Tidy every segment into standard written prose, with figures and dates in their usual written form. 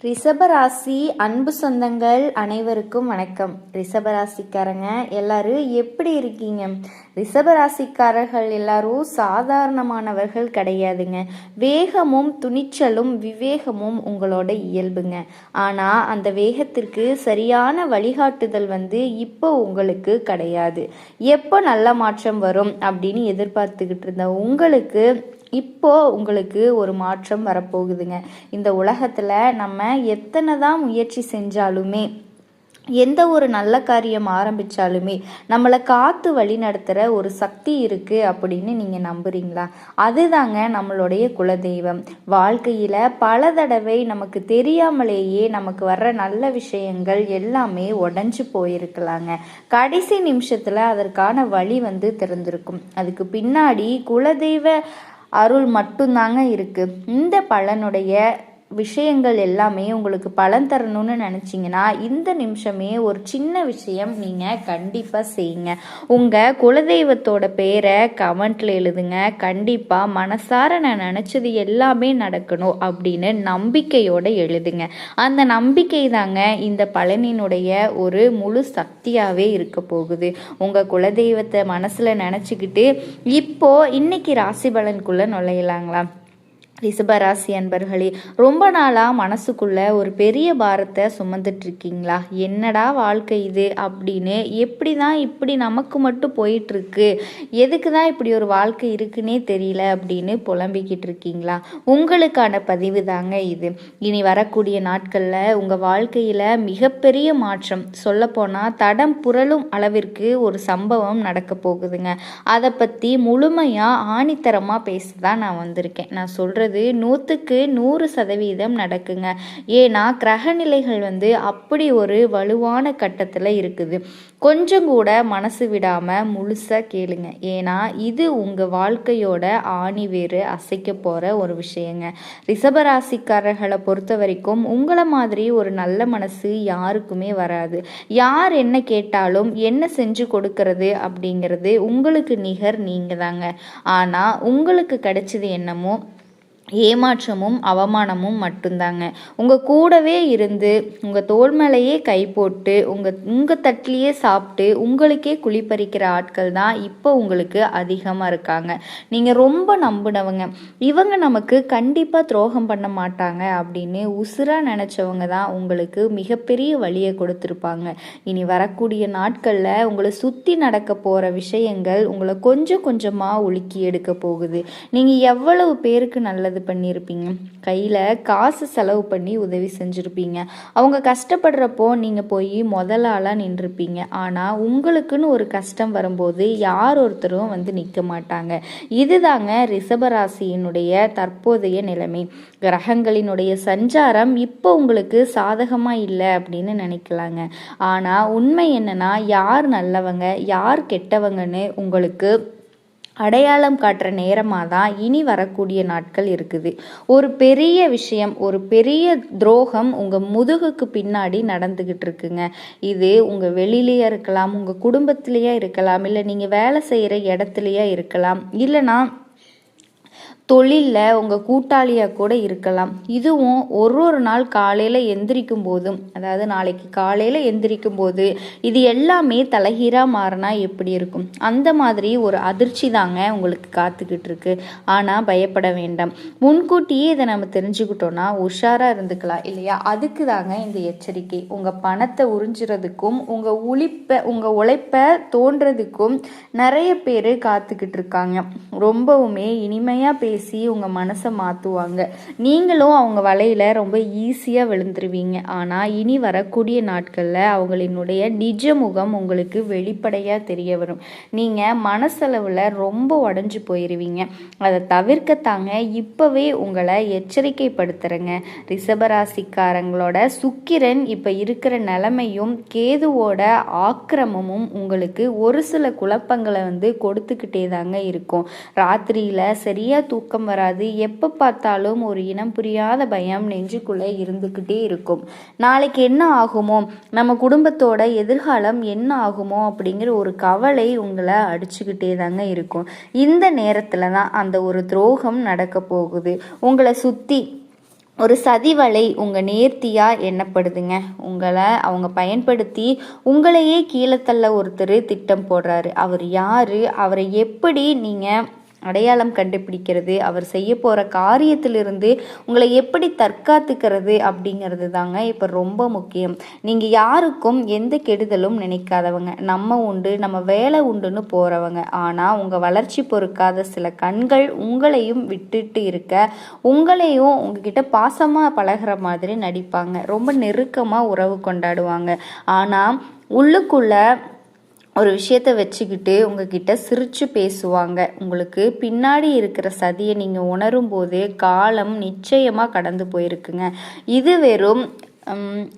ரிஷபராசி அன்பு சொந்தங்கள் அனைவருக்கும் வணக்கம். ரிஷபராசிக்காரங்க எல்லாரும் எப்படி இருக்கீங்க? ரிஷபராசிக்காரர்கள் எல்லாரும் சாதாரணமானவர்கள் கிடையாதுங்க. வேகமும் துணிச்சலும் விவேகமும் உங்களோட இயல்புங்க. ஆனால் அந்த வேகத்திற்கு சரியான வழிகாட்டுதல் இப்போ உங்களுக்கு கிடையாது. எப்போ நல்ல மாற்றம் வரும் அப்படின்னு எதிர்பார்த்துக்கிட்டு இருந்த உங்களுக்கு இப்போ உங்களுக்கு ஒரு மாற்றம் வரப்போகுதுங்க. இந்த உலகத்தில் நம்ம எத்தனை தான் முயற்சி செஞ்சாலுமே, எந்த ஒரு நல்ல காரியம் ஆரம்பித்தாலுமே நம்மளை காத்து வழி நடத்துகிற ஒரு சக்தி இருக்குது அப்படின்னு நீங்கள் நம்புறீங்களா? அதுதாங்க நம்மளுடைய குலதெய்வம். வாழ்க்கையில் பல தடவை நமக்கு தெரியாமலேயே நமக்கு வர்ற நல்ல விஷயங்கள் எல்லாமே உடஞ்சி போயிருக்கலாங்க. கடைசி நிமிஷத்தில் அதற்கான வழி திறந்திருக்கும். அதுக்கு பின்னாடி குலதெய்வ அருள் மட்டும்தாங்க இருக்குது. இந்த பலனுடைய விஷயங்கள் எல்லாமே உங்களுக்கு பலன் தரணும்னு நினச்சிங்கன்னா இந்த நிமிஷமே ஒரு சின்ன விஷயம் நீங்கள் கண்டிப்பாக செய்யுங்க. உங்கள் குலதெய்வத்தோட பேரை கமெண்ட்டில் எழுதுங்க. கண்டிப்பாக மனசார நான் நினச்சது எல்லாமே நடக்கணும் அப்படின்னு நம்பிக்கையோடு எழுதுங்க. அந்த நம்பிக்கை தாங்க இந்த பலனினுடைய ஒரு முழு சக்தியாகவே இருக்க போகுது. உங்கள் குலதெய்வத்தை மனசில் நினச்சிக்கிட்டு இன்னைக்கு ராசி பலனுக்குள்ளே நுழையலாங்களா? ரிஷபராசி அன்பர்களே, ரொம்ப நாளாக மனசுக்குள்ள ஒரு பெரிய பாரத்தை சுமந்துட்டு இருக்கீங்களா? என்னடா வாழ்க்கை இது அப்படின்னு, எப்படி தான் இப்படி நமக்கு மட்டும் போயிட்டுருக்கு, எதுக்கு தான் இப்படி ஒரு வாழ்க்கை இருக்குன்னே தெரியல அப்படின்னு புலம்பிக்கிட்டு இருக்கீங்களா? உங்களுக்கான பதிவு தாங்க இது. இனி வரக்கூடிய நாட்களில் உங்கள் வாழ்க்கையில் மிகப்பெரிய மாற்றம், சொல்லப்போனால் தடம் புரளும் அளவிற்கு ஒரு சம்பவம் நடக்க போகுதுங்க. அதை பற்றி முழுமையாக ஆணித்தரமாக பேச தான் நான் வந்திருக்கேன். நான் சொல்கிறது 100க்கு 100% நடக்குங்க. ஏன்னா கிரக நிலைகள் அப்படி ஒரு வலுவான கட்டத்தில் இருக்குது. கொஞ்சம் கூட மனசு விடாமல் முழுசாக கேளுங்க. ஏன்னா இது உங்கள் வாழ்க்கையோட ஆணி வேறு அசைக்க போகிற ஒரு விஷயங்க. ரிஷபராசிக்காரர்களை பொறுத்த வரைக்கும் உங்களை மாதிரி ஒரு நல்ல மனசு யாருக்குமே வராது. யார் என்ன கேட்டாலும் என்ன செஞ்சு கொடுக்கறது அப்படிங்கிறது உங்களுக்கு நிகர் நீங்கள் தாங்க. ஆனால் உங்களுக்கு கிடைச்சது என்னமோ ஏமாற்றமும் அவமானமும் மட்டும்தாங்க. உங்கள் கூடவே இருந்து உங்கள் தோள் மேலேயே கை போட்டு உங்கள் தட்டிலேயே சாப்பிட்டு உங்களுக்கே குழிப்பறிக்கிற ஆட்கள் தான் இப்போ உங்களுக்கு அதிகமாக இருக்காங்க. நீங்கள் ரொம்ப நம்பினவங்க, இவங்க நமக்கு கண்டிப்பாக துரோகம் பண்ண மாட்டாங்க அப்படின்னு உசுராக நினச்சவங்க தான் உங்களுக்கு மிகப்பெரிய வழியை கொடுத்துருப்பாங்க. இனி வரக்கூடிய நாட்களில் உங்களை சுற்றி நடக்க போகிற விஷயங்கள் உங்களை கொஞ்சம் கொஞ்சமாக உலுக்கி எடுக்க போகுது. நீங்கள் எவ்வளவு பேருக்கு நல்லது பண்ணியிருப்பீங்க, கையில் காசு செலவு பண்ணி உதவி செஞ்சுருப்பீங்க. அவங்க கஷ்டப்படுறப்போ நீங்கள் போய் முதலாளாக நின்றுருப்பீங்க. ஆனால் உங்களுக்குன்னு ஒரு கஷ்டம் வரும்போது யார் ஒருத்தரும் நிற்க மாட்டாங்க. இதுதாங்க ரிஷபராசியினுடைய தற்போதைய நிலைமை. கிரகங்களினுடைய சஞ்சாரம் இப்போ உங்களுக்கு சாதகமாக இல்லை அப்படின்னு நினைக்கலாங்க. ஆனால் உண்மை என்னன்னா, யார் நல்லவங்க யார் கெட்டவங்கன்னு உங்களுக்கு அடையாளம் காட்டுற நேரமாக தான் இனி வரக்கூடிய நாட்கள் இருக்குது. ஒரு பெரிய விஷயம், ஒரு பெரிய துரோகம் உங்கள் முதுகுக்கு பின்னாடி நடந்துக்கிட்டு இருக்குங்க. இது உங்கள் வெளியிலேயே இருக்கலாம், உங்கள் குடும்பத்திலேயே இருக்கலாம், இல்லை நீங்கள் வேலை செய்கிற இடத்துலையே இருக்கலாம், இல்லைனா தொழிலில் உங்கள் கூட்டாளியாக கூட இருக்கலாம். இதுவும் ஒரு நாள் காலையில் எந்திரிக்கும் போதும், அதாவது நாளைக்கு காலையில் எந்திரிக்கும் போது இது எல்லாமே தலைகீராக மாறினா எப்படி இருக்கும், அந்த மாதிரி ஒரு அதிர்ச்சி தாங்க உங்களுக்கு காத்துக்கிட்டு இருக்கு. ஆனால் பயப்பட வேண்டாம். முன்கூட்டியே இதை நம்ம தெரிஞ்சுக்கிட்டோன்னா உஷாராக இருந்துக்கலாம் இல்லையா? அதுக்கு தாங்க இந்த எச்சரிக்கை. உங்கள் பணத்தை உறிஞ்சுறதுக்கும் உங்கள் உழைப்பை தோன்றதுக்கும் நிறைய பேர் காத்துக்கிட்டு இருக்காங்க. ரொம்பவுமே இனிமையாக பேசி உங்கள் மனசை மாற்றுவாங்க. நீங்களும் அவங்க வலையில் ரொம்ப ஈஸியாக விழுந்துருவீங்க. ஆனால் இனி வரக்கூடிய நாட்களில் அவங்களினுடைய நிஜ முகம் உங்களுக்கு வெளிப்படையாக தெரிய வரும். நீங்கள் மனசளவில் ரொம்ப உடஞ்சி போயிடுவீங்க. அதை தவிர்க்கத்தாங்க இப்போவே உங்களை எச்சரிக்கைப்படுத்துகிறேங்க. ரிஷபராசிக்காரங்களோட சுக்கிரன் இப்போ இருக்கிற நிலைமையும் கேதுவோட ஆக்கிரமமும் உங்களுக்கு ஒரு சில குழப்பங்களை கொடுத்துக்கிட்டே தாங்க இருக்கும். ராத்திரியில் சரியாக தூக்கம் வராது. எப்போ பார்த்தாலும் ஒரு இனம் புரியாத பயம் நெஞ்சுக்குள்ளே இருந்துக்கிட்டே இருக்கும். நாளைக்கு என்ன ஆகுமோ, நம்ம குடும்பத்தோட எதிர்காலம் என்ன ஆகுமோ அப்படிங்கிற ஒரு கவலை உங்களை அடிச்சுக்கிட்டே தாங்க இருக்கும். இந்த நேரத்தில் தான் அந்த ஒரு துரோகம் நடக்க போகுது. உங்களை சுற்றி ஒரு சதிவலை உங்கள் நேர்த்தியாக எண்ணப்படுதுங்க. உங்களை அவங்க பயன்படுத்தி உங்களையே கீழே தள்ள ஒருத்தர் திட்டம் போடுறாரு. அவர் யார்? அவரை எப்படி நீங்கள் அடையாளம் கண்டுபிடிக்கிறது? அவர் செய்ய போகிற காரியத்திலிருந்து உங்களை எப்படி தற்காத்துக்கிறது அப்படிங்கிறது தாங்க இப்போ ரொம்ப முக்கியம். நீங்கள் யாருக்கும் எந்த கெடுதலும் நினைக்காதவங்க, நம்ம உண்டு நம்ம வேலை உண்டுன்னு போகிறவங்க. ஆனால் உங்கள் வளர்ச்சி பொறுக்காத சில கண்கள் உங்களையும் விட்டுட்டு இருக்க, உங்களையும் உங்ககிட்ட பாசமாக பழகிற மாதிரி நடிப்பாங்க, ரொம்ப நெருக்கமாக உறவு கொண்டாடுவாங்க. ஆனால் உள்ளுக்குள்ள ஒரு விஷயத்த வச்சுக்கிட்டு உங்ககிட்ட சிரித்து பேசுவாங்க. உங்களுக்கு பின்னாடி இருக்கிற சதியை நீங்கள் உணரும் போதே காலம் நிச்சயமாக கடந்து போயிருக்குங்க.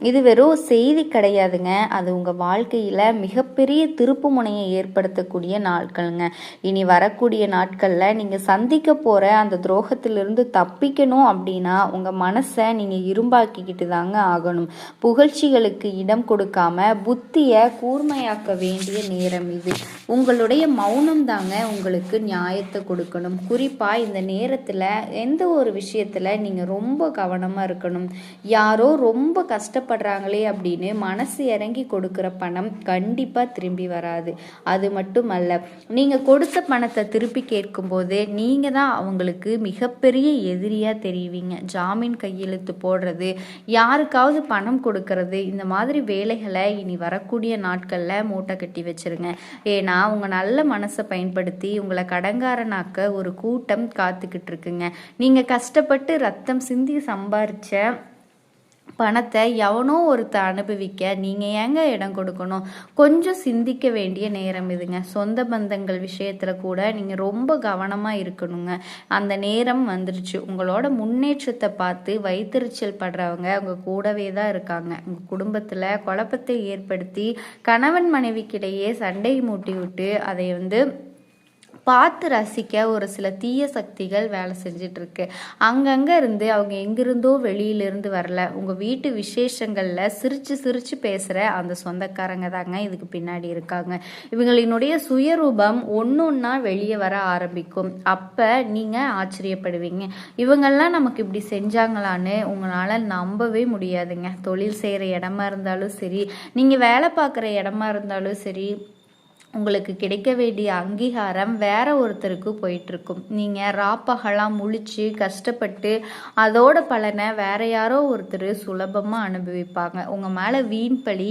இது வெறும் செய்தி கிடையாதுங்க. அது உங்கள் வாழ்க்கையில் மிகப்பெரிய திருப்பு முனையை ஏற்படுத்தக்கூடிய நாட்களுங்க. இனி வரக்கூடிய நாட்களில் நீங்கள் சந்திக்க போகிற அந்த துரோகத்திலிருந்து தப்பிக்கணும் அப்படின்னா உங்கள் மனசை நீங்கள் இரும்பாக்கிக்கிட்டு தாங்க ஆகணும். புகழ்ச்சிகளுக்கு இடம் கொடுக்காம புத்தியை கூர்மையாக்க வேண்டிய நேரம் இது. உங்களுடைய மௌனம் தாங்க உங்களுக்கு நியாயத்தை கொடுக்கணும். குறிப்பாக இந்த நேரத்தில் எந்த ஒரு விஷயத்தில் நீங்கள் ரொம்ப கவனமாக இருக்கணும். யாரோ ரொம்ப கஷ்டப்படுறாங்களே அப்படின்னு மனசு இறங்கி கொடுக்குற பணம் கண்டிப்பாக திரும்பி வராது. அது மட்டுமல்ல, நீங்கள் கொடுத்த பணத்தை திருப்பி கேட்கும்போது நீங்கள் தான் அவங்களுக்கு மிகப்பெரிய எதிரியாக தெரிவிங்க. ஜாமீன் கையெழுத்து போடுறது, யாருக்காவது பணம் கொடுக்கறது, இந்த மாதிரி வேலைகளை இனி வரக்கூடிய நாட்களில் மூட்டை கட்டி வச்சிருங்க. ஏன்னா உங்கள் நல்ல மனசை பயன்படுத்தி உங்களை கடங்காரனாக்க ஒரு கூட்டம் காத்துக்கிட்டு இருக்குங்க. நீங்கள் கஷ்டப்பட்டு ரத்தம் சிந்தி சம்பாரிச்ச பணத்தை எவனோ ஒருத்தர் அனுபவிக்க நீங்கள் ஏங்க இடம் கொடுக்கணும்? கொஞ்சம் சிந்திக்க வேண்டிய நேரம் இதுங்க. சொந்த பந்தங்கள் விஷயத்தில் கூட நீங்கள் ரொம்ப கவனமாக இருக்கணுங்க. அந்த நேரம் வந்துருச்சு. உங்களோட முன்னேற்றத்தை பார்த்து வைத்தறிச்சல் படுறவங்க உங்கள் கூடவே தான் இருக்காங்க. உங்கள் குடும்பத்தில் குழப்பத்தை ஏற்படுத்தி கணவன் மனைவிக்கிடையே சண்டை மூட்டி விட்டு அதை பார்த்து ரசிக்க ஒரு சில தீய சக்திகள் வேலை செஞ்சிட்ருக்கு. அங்கங்கே இருந்து அவங்க எங்கிருந்தோ வெளியிலிருந்து வரல, உங்கள் வீட்டு விசேஷங்களில் சிரித்து சிரித்து பேசுகிற அந்த சொந்தக்காரங்க தாங்க இதுக்கு பின்னாடி இருக்காங்க. இவங்களினுடைய சுயரூபம் ஒன்றா வெளியே வர ஆரம்பிக்கும். அப்போ நீங்கள் ஆச்சரியப்படுவீங்க, இவங்கெல்லாம் நமக்கு இப்படி செஞ்சாங்களான்னு உங்களால் நம்பவே முடியாதுங்க. தொழில் செய்கிற இடமா இருந்தாலும் சரி, நீங்கள் வேலை பார்க்குற இடமா இருந்தாலும் சரி, உங்களுக்கு கிடைக்க வேண்டிய அங்கீகாரம் வேற ஒருத்தருக்கு போயிட்டுருக்கும். நீங்கள் ராப்பகலாம் முழிச்சு கஷ்டப்பட்டு அதோட பலனை வேற யாரோ ஒருத்தர் சுலபமாக அனுபவிப்பாங்க. உங்கள் மேலே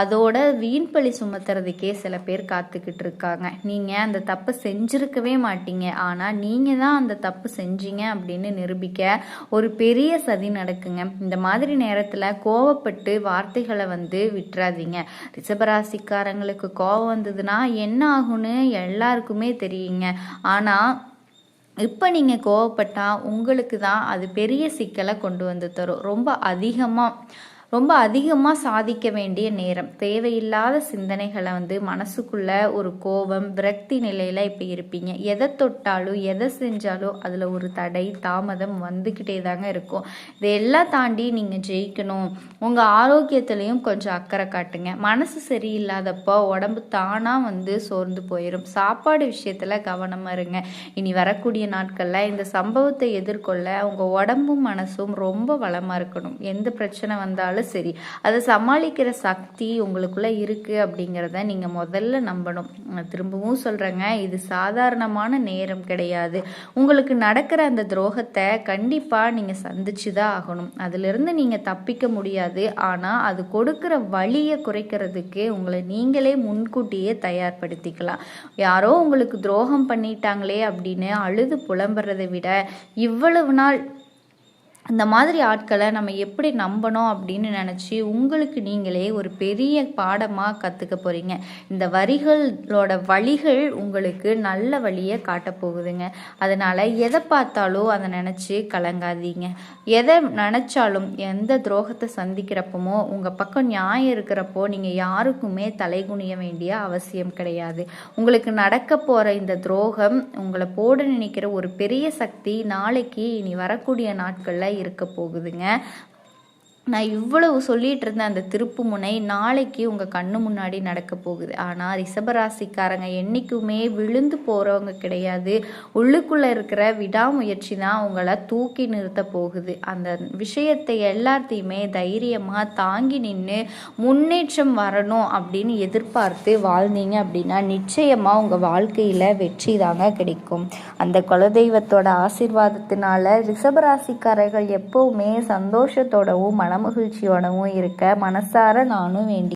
அதோட வீண்பழி சுமத்துறதுக்கே சில பேர் காத்துக்கிட்டு இருக்காங்க. நீங்கள் அந்த தப்பை செஞ்சுருக்கவே மாட்டீங்க, ஆனால் நீங்கள் தான் அந்த தப்பு செஞ்சீங்க அப்படின்னு நிரூபிக்க ஒரு பெரிய சதி நடக்குங்க. இந்த மாதிரி நேரத்தில் கோவப்பட்டு வார்த்தைகளை விட்டுறாதீங்க. ரிஷபராசிக்காரங்களுக்கு கோவம் வந்ததுன்னா என்ன ஆகும்னு எல்லாருக்குமே தெரியுங்க. ஆனால் இப்போ நீங்கள் கோவப்பட்டால் உங்களுக்கு தான் அது பெரிய சிக்கலை கொண்டு வந்து தரும். ரொம்ப அதிகமாக சாதிக்க வேண்டிய நேரம். தேவையில்லாத சிந்தனைகளை மனசுக்குள்ள ஒரு கோபம் விரக்தி நிலையில் இப்போ இருப்பீங்க. எதை தொட்டாலும் எதை செஞ்சாலும் அதில் ஒரு தடை தாமதம் வந்துக்கிட்டே தாங்க இருக்கும். இதையெல்லாம் தாண்டி நீங்கள் ஜெயிக்கணும். உங்கள் ஆரோக்கியத்துலேயும் கொஞ்சம் அக்கறை காட்டுங்க. மனசு சரியில்லாதப்போ உடம்பு தானாக சோர்ந்து போயிடும். சாப்பாடு விஷயத்தில் கவனமாக இருங்க. இனி வரக்கூடிய நாட்களில் இந்த சம்பவத்தை எதிர்கொள்ள உங்கள் உடம்பும் மனசும் ரொம்ப வளமாக இருக்கணும். எந்த பிரச்சனை வந்தாலும் சரி, அதை சமாளிக்கிற சக்தி உங்களுக்குள்ள இருக்கு அப்படிங்கிறத நீங்க முதல்ல நம்பணும். திரும்பவும் சொல்றேங்க, இது சாதாரணமான நேரம் கிடையாது. உங்களுக்கு நடக்கிற அந்த துரோகத்தை கண்டிப்பா நீங்க சந்திச்சுதான் ஆகணும். அதுல இருந்து நீங்க தப்பிக்க முடியாது. ஆனா அது கொடுக்கிற வலியை குறைக்கிறதுக்கு உங்களை நீங்களே முன்கூட்டியே தயார்படுத்திக்கலாம். யாரோ உங்களுக்கு துரோகம் பண்ணிட்டாங்களே அப்படின்னு அழுது புலம்புறதை விட இவ்வளவு நாள் இந்த மாதிரி ஆட்களை நம்ம எப்படி நம்பணும் அப்படின்னு நினச்சி உங்களுக்கு நீங்களே ஒரு பெரிய பாடமாக கற்றுக்க போகிறீங்க. இந்த வழிகள் உங்களுக்கு நல்ல வழியை காட்டப்போகுதுங்க. அதனால் எதை பார்த்தாலும் அதை நினச்சி கலங்காதீங்க. எதை நினச்சாலும் எந்த துரோகத்தை சந்திக்கிறப்பமோ உங்கள் பக்கம் நியாயம் இருக்கிறப்போ நீங்கள் யாருக்குமே தலைகுனிய வேண்டிய அவசியம் கிடையாது. உங்களுக்கு நடக்க போகிற இந்த துரோகம் உங்களை போட நினைக்கிற ஒரு பெரிய சக்தி நாளைக்கு இனி வரக்கூடிய நாட்களில் இருக்க போகுதுங்க. நான் இவ்வளவு சொல்லிட்டு இருந்த அந்த திருப்பு முனை நாளைக்கு உங்கள் கண்ணு முன்னாடி நடக்க போகுது. ஆனால் ரிஷபராசிக்காரங்க என்றைக்குமே விழுந்து போகிறவங்க கிடையாது. உள்ளுக்குள்ளே இருக்கிற விடாமுயற்சி தான் உங்களை தூக்கி நிறுத்த போகுது. அந்த விஷயத்தை எல்லாத்தையுமே தைரியமாக தாங்கி நின்று முன்னேற்றம் வரணும் அப்படின்னு எதிர்பார்த்து வாழ்ந்தீங்க அப்படின்னா நிச்சயமாக உங்கள் வாழ்க்கையில் வெற்றி தாங்க கிடைக்கும். அந்த குலதெய்வத்தோட ஆசீர்வாதத்தினால ரிஷபராசிக்காரர்கள் எப்போவுமே சந்தோஷத்தோடவும் மனமகிழ்ச்சியோடவும் இருக்க மனசார நானும் வேண்டி